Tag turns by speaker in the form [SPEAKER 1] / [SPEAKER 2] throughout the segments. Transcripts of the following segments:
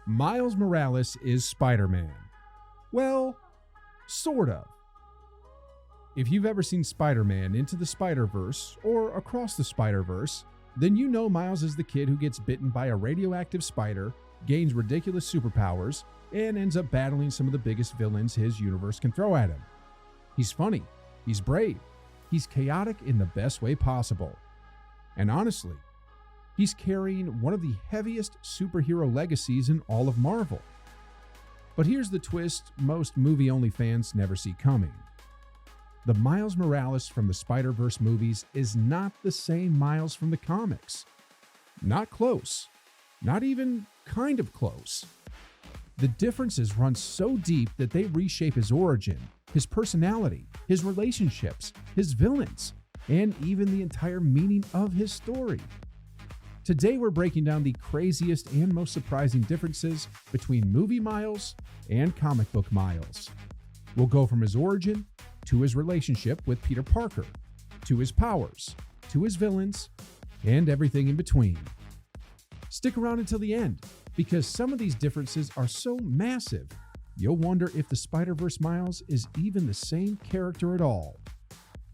[SPEAKER 1] Miles Morales is Spider-Man. Well, sort of. If you've ever seen Spider-Man Into the Spider-Verse or Across the Spider-Verse, then you know Miles is the kid who gets bitten by a radioactive spider, gains ridiculous superpowers, and ends up battling some of the biggest villains his universe can throw at him. He's funny, he's brave, he's chaotic in the best way possible. And honestly, he's carrying one of the heaviest superhero legacies in all of Marvel. But here's the twist most movie-only fans never see coming. The Miles Morales from the Spider-Verse movies is not the same Miles from the comics. Not close. Not even kind of close. The differences run so deep that they reshape his origin, his personality, his relationships, his villains, and even the entire meaning of his story. Today we're breaking down the craziest and most surprising differences between movie Miles and comic book Miles. We'll go from his origin to his relationship with Peter Parker, to his powers, to his villains, and everything in between. Stick around until the end, because some of these differences are so massive, you'll wonder if the Spider-Verse Miles is even the same character at all.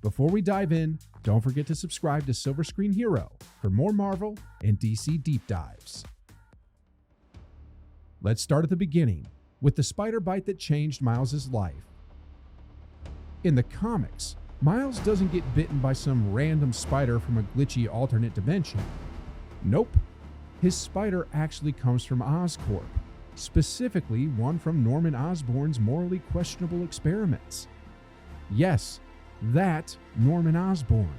[SPEAKER 1] Before we dive in, don't forget to subscribe to Silver Screen Hero for more Marvel and DC deep dives. Let's start at the beginning, with the spider bite that changed Miles' life. In the comics, Miles doesn't get bitten by some random spider from a glitchy alternate dimension. Nope. His spider actually comes from Oscorp, specifically one from Norman Osborn's morally questionable experiments. Yes, that Norman Osborn.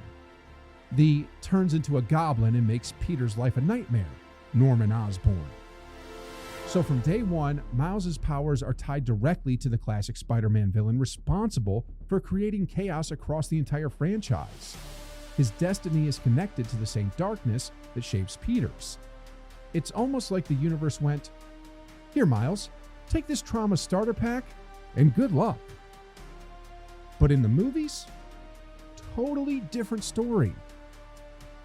[SPEAKER 1] The turns into a goblin and makes Peter's life a nightmare, Norman Osborn. So from day one, Miles' powers are tied directly to the classic Spider-Man villain responsible for creating chaos across the entire franchise. His destiny is connected to the same darkness that shapes Peter's. It's almost like the universe went, "Here, Miles, take this trauma starter pack, and good luck." But in the movies, totally different story.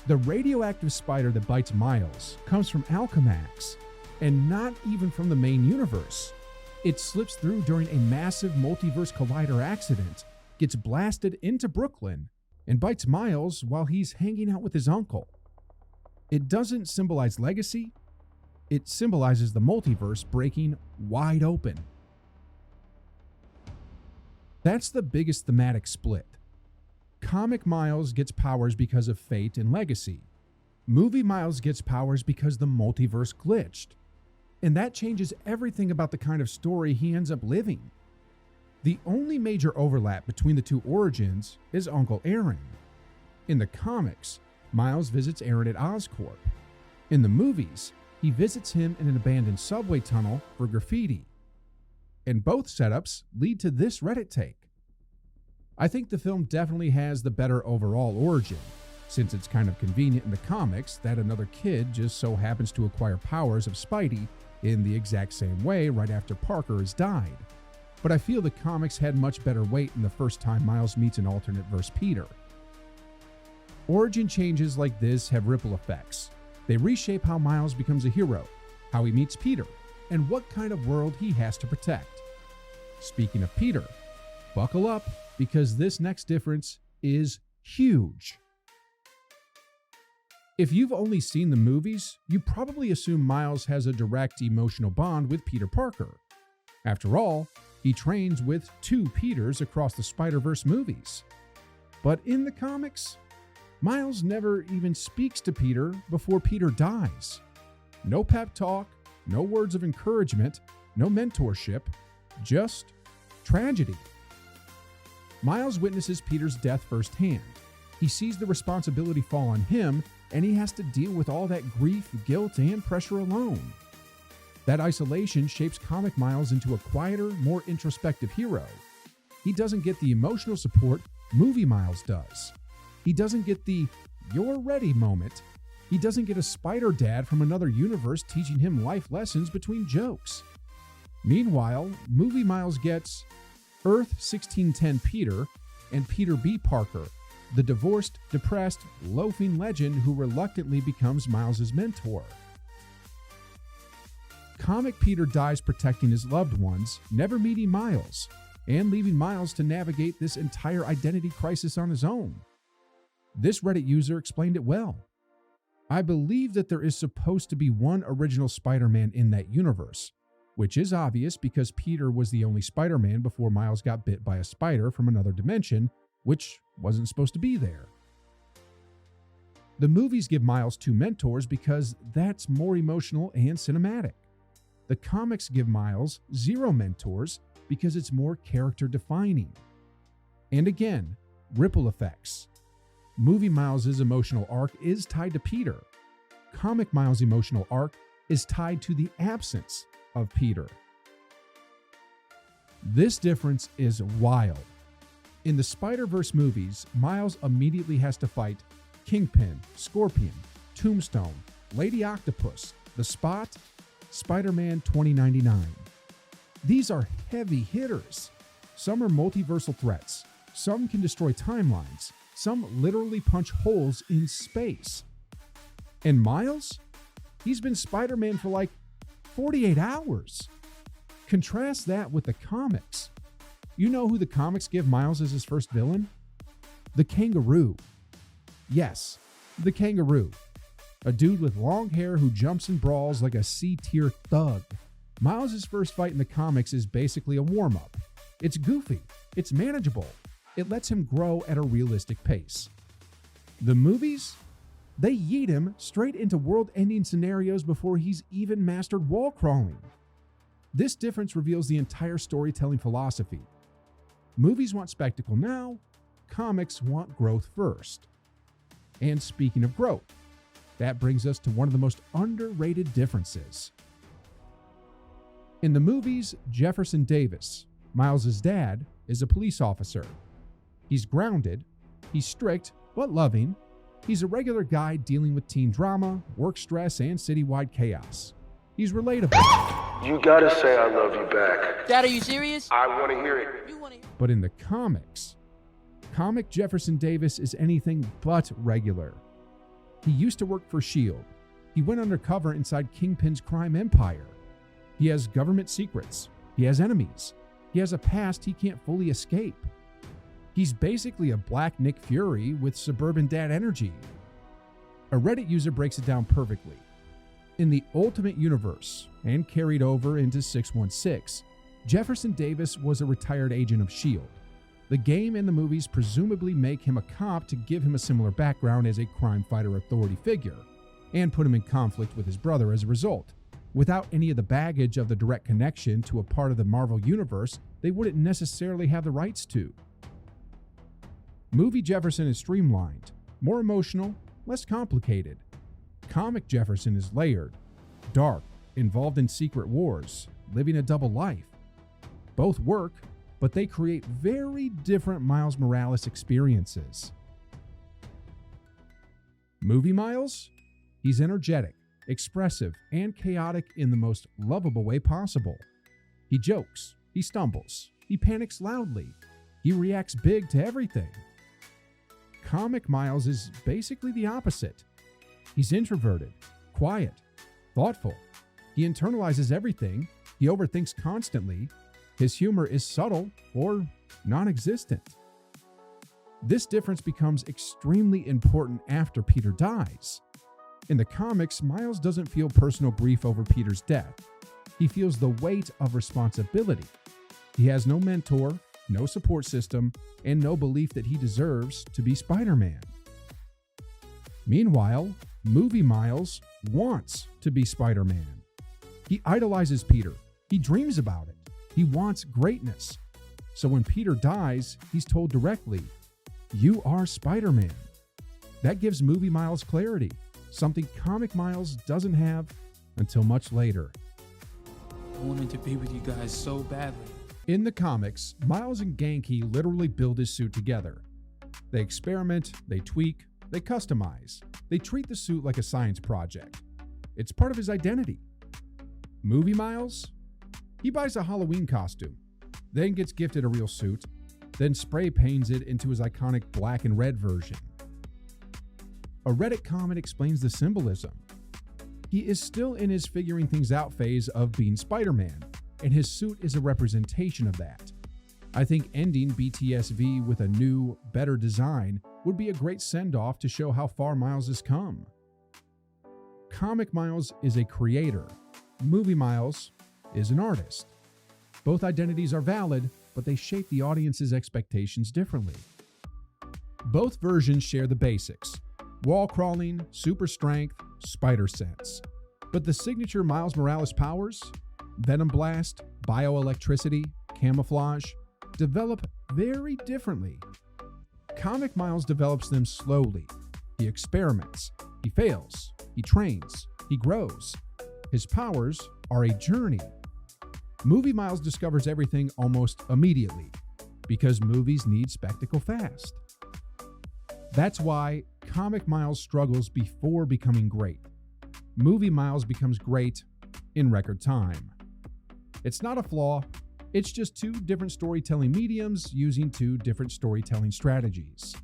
[SPEAKER 1] The radioactive spider that bites Miles comes from Alchemax, and not even from the main universe. It slips through during a massive multiverse collider accident, gets blasted into Brooklyn, and bites Miles while he's hanging out with his uncle. It doesn't symbolize legacy, it symbolizes the multiverse breaking wide open. That's the biggest thematic split. Comic Miles gets powers because of fate and legacy. Movie Miles gets powers because the multiverse glitched. And that changes everything about the kind of story he ends up living. The only major overlap between the two origins is Uncle Aaron. In the comics, Miles visits Aaron at Oscorp. In the movies, he visits him in an abandoned subway tunnel for graffiti. And both setups lead to this Reddit take. I think the film definitely has the better overall origin, since it's kind of convenient in the comics that another kid just so happens to acquire powers of Spidey in the exact same way right after Parker has died. But I feel the comics had much better weight in the first time Miles meets an alternate verse Peter. Origin changes like this have ripple effects. They reshape how Miles becomes a hero, how he meets Peter, and what kind of world he has to protect. Speaking of Peter, buckle up because this next difference is huge. If you've only seen the movies, you probably assume Miles has a direct emotional bond with Peter Parker. After all, he trains with two Peters across the Spider-Verse movies. But in the comics, Miles never even speaks to Peter before Peter dies. No pep talk, no words of encouragement, no mentorship, just tragedy. Miles witnesses Peter's death firsthand. He sees the responsibility fall on him, and he has to deal with all that grief, guilt, and pressure alone. That isolation shapes comic Miles into a quieter, more introspective hero. He doesn't get the emotional support movie Miles does. He doesn't get the "you're ready" moment. He doesn't get a spider dad from another universe teaching him life lessons between jokes. Meanwhile, movie Miles gets Earth 1610 Peter and Peter B. Parker, the divorced, depressed, loafing legend who reluctantly becomes Miles' mentor. comic, Peter dies protecting his loved ones, never meeting Miles, and leaving Miles to navigate this entire identity crisis on his own. This Reddit user explained it well. I believe that there is supposed to be one original Spider-Man in that universe, which is obvious because Peter was the only Spider-Man before Miles got bit by a spider from another dimension, which wasn't supposed to be there. The movies give Miles 2 mentors because that's more emotional and cinematic. The comics give Miles 0 mentors because it's more character defining. And again, ripple effects. Movie Miles' emotional arc is tied to Peter. Comic Miles' emotional arc is tied to the absence of Peter. This difference is wild. In the Spider-Verse movies, Miles immediately has to fight Kingpin, Scorpion, Tombstone, Lady Octopus, The Spot, Spider-Man 2099. These are heavy hitters. Some are multiversal threats. Some can destroy timelines. Some literally punch holes in space. And Miles? He's been Spider-Man for like 48 hours. Contrast that with the comics. You know who the comics give Miles as his first villain? The Kangaroo. Yes, the Kangaroo. A dude with long hair who jumps and brawls like a C-tier thug. Miles' first fight in the comics is basically a warm-up. It's goofy. It's manageable. It lets him grow at a realistic pace. The movies? They yeet him straight into world-ending scenarios before he's even mastered wall crawling. This difference reveals the entire storytelling philosophy. Movies want spectacle now, comics want growth first. And speaking of growth, that brings us to one of the most underrated differences. In the movies, Jefferson Davis, Miles' dad, is a police officer. He's grounded, he's strict but loving, he's a regular guy dealing with teen drama, work stress, and citywide chaos. He's relatable.
[SPEAKER 2] You gotta say I love you back.
[SPEAKER 3] Dad, are you serious?
[SPEAKER 2] I wanna hear it.
[SPEAKER 1] But in the comics, comic Jefferson Davis is anything but regular. He used to work for S.H.I.E.L.D. He went undercover inside Kingpin's crime empire. He has government secrets. He has enemies. He has a past he can't fully escape. He's basically a black Nick Fury with suburban dad energy. A Reddit user breaks it down perfectly. In the Ultimate Universe, and carried over into 616, Jefferson Davis was a retired agent of S.H.I.E.L.D. The game and the movies presumably make him a cop to give him a similar background as a crime fighter authority figure, and put him in conflict with his brother as a result. Without any of the baggage of the direct connection to a part of the Marvel Universe they wouldn't necessarily have the rights to. Movie Jefferson is streamlined, more emotional, less complicated. Comic Jefferson is layered, dark, involved in secret wars, living a double life. Both work, but they create very different Miles Morales experiences. Movie Miles? He's energetic, expressive, and chaotic in the most lovable way possible. He jokes, he stumbles, he panics loudly, he reacts big to everything. Comic Miles is basically the opposite. He's introverted, quiet, thoughtful. He internalizes everything, he overthinks constantly, his humor is subtle or non-existent. This difference becomes extremely important after Peter dies. In the comics, Miles doesn't feel personal grief over Peter's death. He feels the weight of responsibility. He has no mentor, no support system, and no belief that he deserves to be Spider-Man. Meanwhile, Movie Miles wants to be Spider-Man. He idolizes Peter. He dreams about it. He wants greatness. So when Peter dies, he's told directly, "You are Spider-Man." That gives Movie Miles clarity, something Comic Miles doesn't have until much later.
[SPEAKER 3] I wanted to be with you guys so badly.
[SPEAKER 1] In the comics, Miles and Genki literally build his suit together. They experiment, they tweak, they customize. They treat the suit like a science project. It's part of his identity. Movie Miles? He buys a Halloween costume, then gets gifted a real suit, then spray paints it into his iconic black and red version. A Reddit comment explains the symbolism. He is still in his figuring things out phase of being Spider-Man, and his suit is a representation of that. I think ending BTSV with a new, better design would be a great send-off to show how far Miles has come. Comic Miles is a creator. Movie Miles is an artist. Both identities are valid, but they shape the audience's expectations differently. Both versions share the basics: wall crawling, super strength, spider sense. But the signature Miles Morales powers, Venom Blast, bioelectricity, camouflage, develop very differently. Comic Miles develops them slowly. He experiments, he fails, he trains, he grows. His powers are a journey. Movie Miles discovers everything almost immediately, because movies need spectacle fast. That's why Comic Miles struggles before becoming great. Movie Miles becomes great in record time. It's not a flaw, it's just two different storytelling mediums using two different storytelling strategies.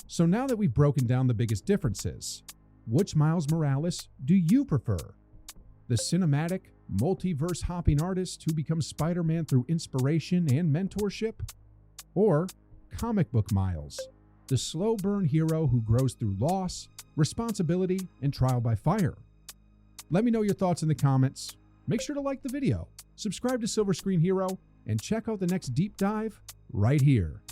[SPEAKER 1] So now that we've broken down the biggest differences, which Miles Morales do you prefer? The cinematic, multiverse hopping artist who becomes Spider-Man through inspiration and mentorship? Or comic book Miles, the slow burn hero who grows through loss, responsibility, and trial by fire? Let me know your thoughts in the comments. Make sure to like the video, subscribe to Silver Screen Hero, and check out the next deep dive right here.